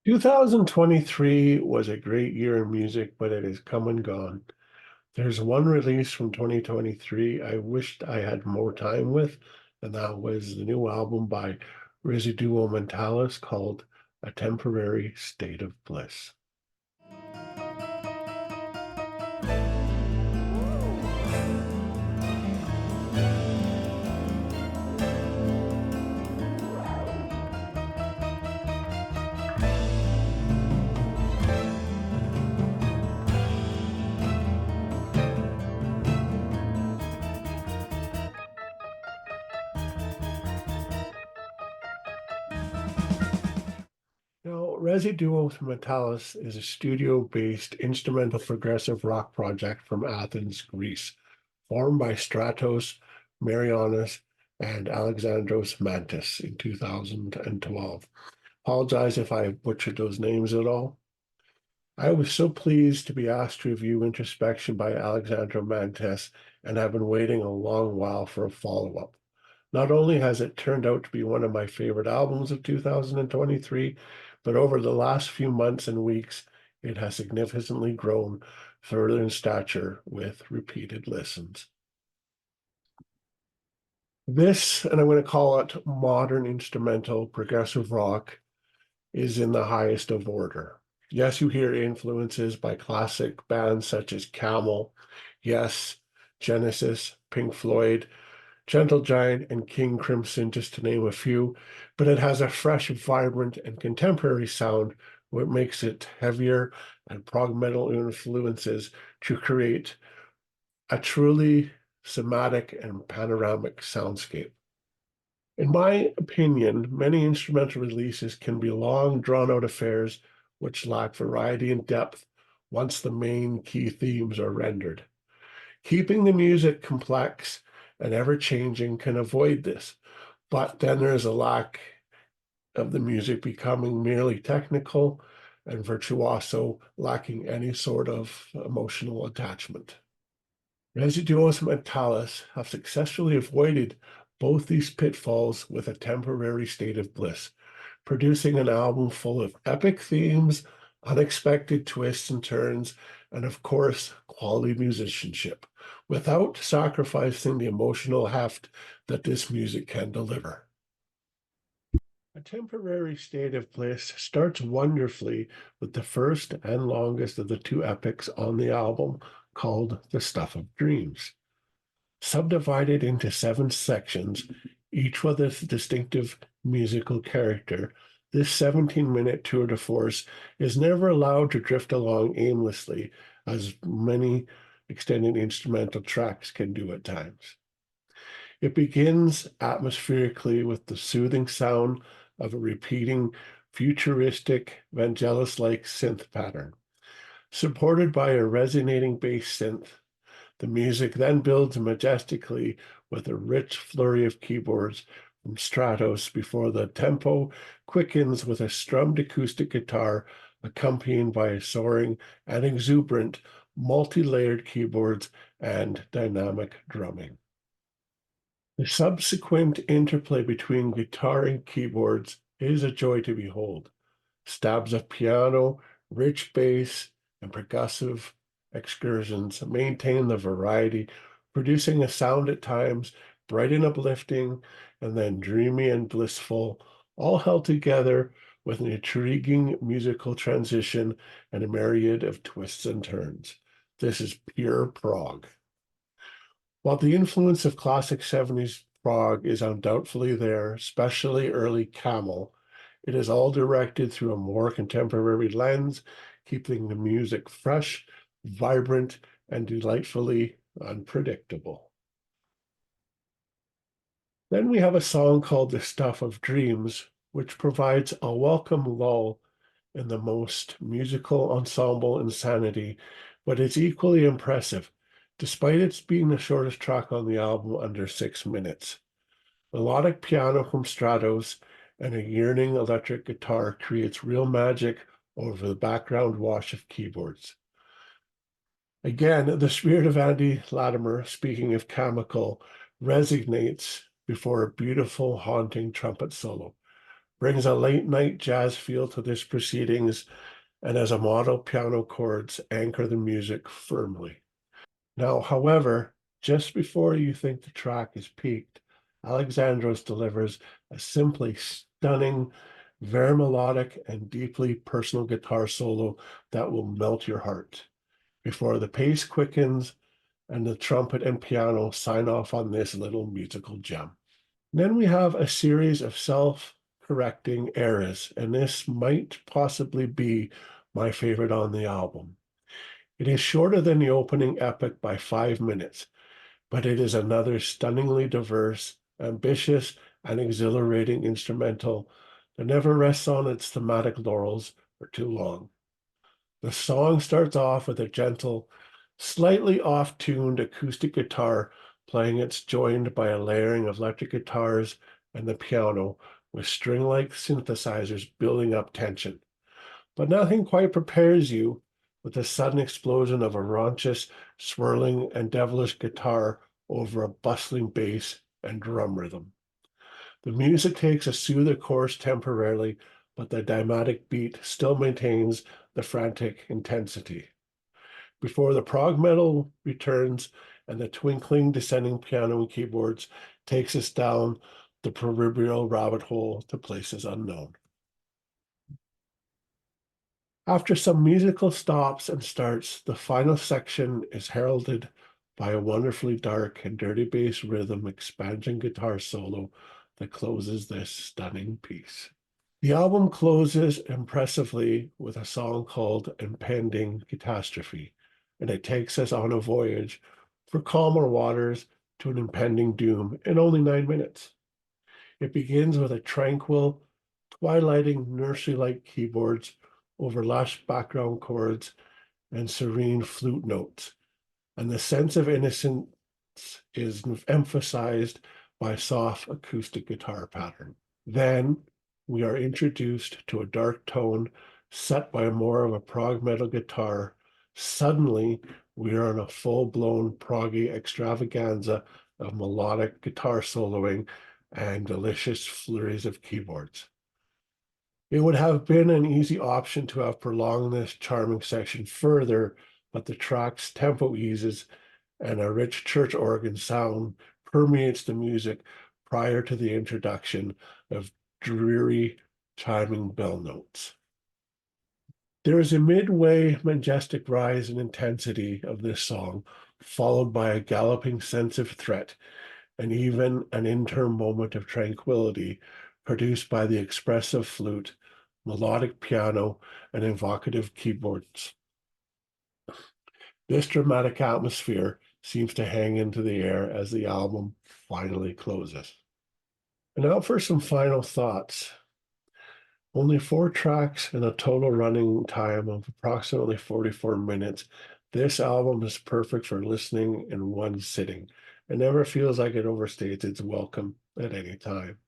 2023 was a great year in music, but it has come and gone. There's one release from 2023 I wished I had more time with, and that was the new album by Residuos Mentales called A Temporary State of Bliss. Now, Residuos Mentales is a studio-based instrumental progressive rock project from Athens, Greece, formed by Stratos Morianos and Alexandros Mantas in 2012. Apologize if I butchered those names at all. I was so pleased to be asked to review Introspection by Alexandros Mantas and have been waiting a long while for a follow-up. Not only has it turned out to be one of my favorite albums of 2023, but over the last few months and weeks, it has significantly grown further in stature with repeated listens. This, and I'm going to call it modern instrumental progressive rock, is in the highest of order. Yes, you hear influences by classic bands such as Camel, Yes, Genesis, Pink Floyd, Gentle Giant, and King Crimson, just to name a few, but it has a fresh, vibrant, and contemporary sound, what makes it heavier and prog metal influences to create a truly somatic and panoramic soundscape. In my opinion, many instrumental releases can be long, drawn-out affairs which lack variety and depth once the main key themes are rendered. Keeping the music complex and ever-changing can avoid this, but then there is a lack of the music becoming merely technical and virtuoso, lacking any sort of emotional attachment. Residuos Mentales have successfully avoided both these pitfalls with a temporary state of bliss, producing an album full of epic themes, unexpected twists and turns, and of course, quality musicianship, without sacrificing the emotional heft that this music can deliver. A temporary state of bliss starts wonderfully with the first and longest of the two epics on the album, called The Stuff of Dreams. Subdivided into 7 sections, each with a distinctive musical character, this 17-minute tour de force is never allowed to drift along aimlessly, as many extended instrumental tracks can do at times. It begins atmospherically with the soothing sound of a repeating, futuristic, Vangelis-like synth pattern. Supported by a resonating bass synth, the music then builds majestically with a rich flurry of keyboards from Stratos before the tempo quickens with a strummed acoustic guitar accompanied by a soaring and exuberant multi-layered keyboards and dynamic drumming. The subsequent interplay between guitar and keyboards is a joy to behold. Stabs of piano, rich bass, and percussive excursions maintain the variety, producing a sound at times bright and uplifting, and then dreamy and blissful, all held together with an intriguing musical transition and a myriad of twists and turns. This is pure prog. While the influence of classic 70s prog is undoubtedly there, especially early Camel, it is all directed through a more contemporary lens, keeping the music fresh, vibrant, and delightfully unpredictable. Then we have a song called The Stuff of Dreams, which provides a welcome lull in the most musical ensemble insanity, but it's equally impressive, despite its being the shortest track on the album, under 6 minutes. Melodic piano from Stratos and a yearning electric guitar creates real magic over the background wash of keyboards. Again, the spirit of Andy Latimer, speaking of chemical, resonates before a beautiful, haunting trumpet solo. brings a late night jazz feel to this proceedings, and as a model piano chords anchor the music firmly. Now, however, just before you think the track is peaked, Alexandros delivers a simply stunning, very melodic and deeply personal guitar solo that will melt your heart. Before the pace quickens and the trumpet and piano sign off on this little musical gem. Then we have a series of self-correcting errors, and this might possibly be my favorite on the album. It is shorter than the opening epic by 5 minutes, but it is another stunningly diverse, ambitious, and exhilarating instrumental that never rests on its thematic laurels for too long. The song starts off with a gentle, slightly off-tuned acoustic guitar playing. It's joined by a layering of electric guitars and the piano with string-like synthesizers building up tension. But nothing quite prepares you with the sudden explosion of a raunchous, swirling, and devilish guitar over a bustling bass and drum rhythm. The music takes a soother course temporarily, but the dynamic beat still maintains the frantic intensity. Before the prog metal returns and the twinkling descending piano and keyboards takes us down the proverbial rabbit hole to places unknown. After some musical stops and starts, the final section is heralded by a wonderfully dark and dirty bass rhythm expansion guitar solo that closes this stunning piece. The album closes impressively with a song called Impending Catastrophe, and it takes us on a voyage for calmer waters to an impending doom in only 9 minutes. It begins with a tranquil, twilighting nursery-like keyboards over lush background chords and serene flute notes, and the sense of innocence is emphasized by a soft acoustic guitar pattern. Then we are introduced to a dark tone set by more of a prog metal guitar. Suddenly, we are in a full-blown proggy extravaganza of melodic guitar soloing and delicious flurries of keyboards. It would have been an easy option to have prolonged this charming section further, but the track's tempo eases and a rich church organ sound permeates the music prior to the introduction of dreary chiming bell notes. There is a midway majestic rise in intensity of this song, followed by a galloping sense of threat and even an interim moment of tranquility produced by the expressive flute, melodic piano, and evocative keyboards. This dramatic atmosphere seems to hang into the air as the album finally closes. And now for some final thoughts. Only 4 tracks and a total running time of approximately 44 minutes. This album is perfect for listening in one sitting. It never feels like it overstates its welcome at any time.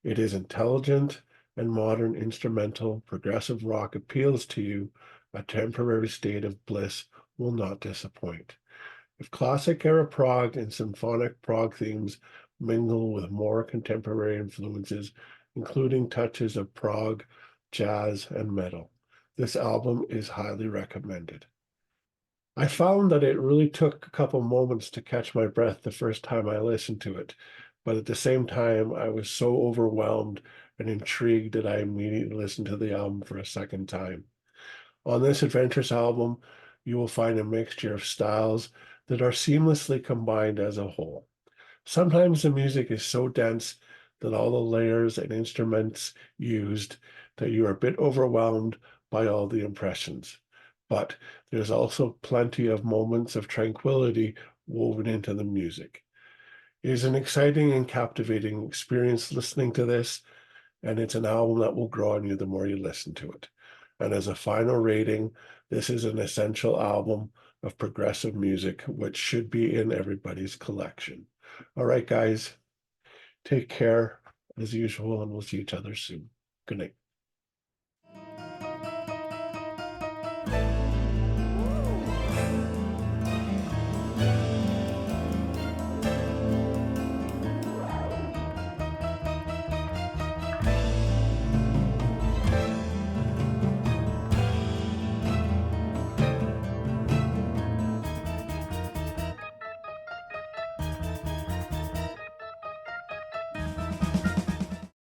It is intelligent and modern instrumental progressive rock appeals to you. A temporary state of bliss will not disappoint. If classic era prog and symphonic prog themes mingle with more contemporary influences, including touches of prog, jazz, and metal, this album is highly recommended. I found that it really took a couple moments to catch my breath the first time I listened to it, but at the same time, I was so overwhelmed and intrigued that I immediately listened to the album for a second time. On this adventurous album, you will find a mixture of styles that are seamlessly combined as a whole. Sometimes the music is so dense that all the layers and instruments used that you are a bit overwhelmed by all the impressions. But there's also plenty of moments of tranquility woven into the music. It is an exciting and captivating experience listening to this, and it's an album that will grow on you the more you listen to it. And as a final rating, this is an essential album of progressive music, which should be in everybody's collection. All right, guys, take care as usual, and we'll see each other soon. Good night.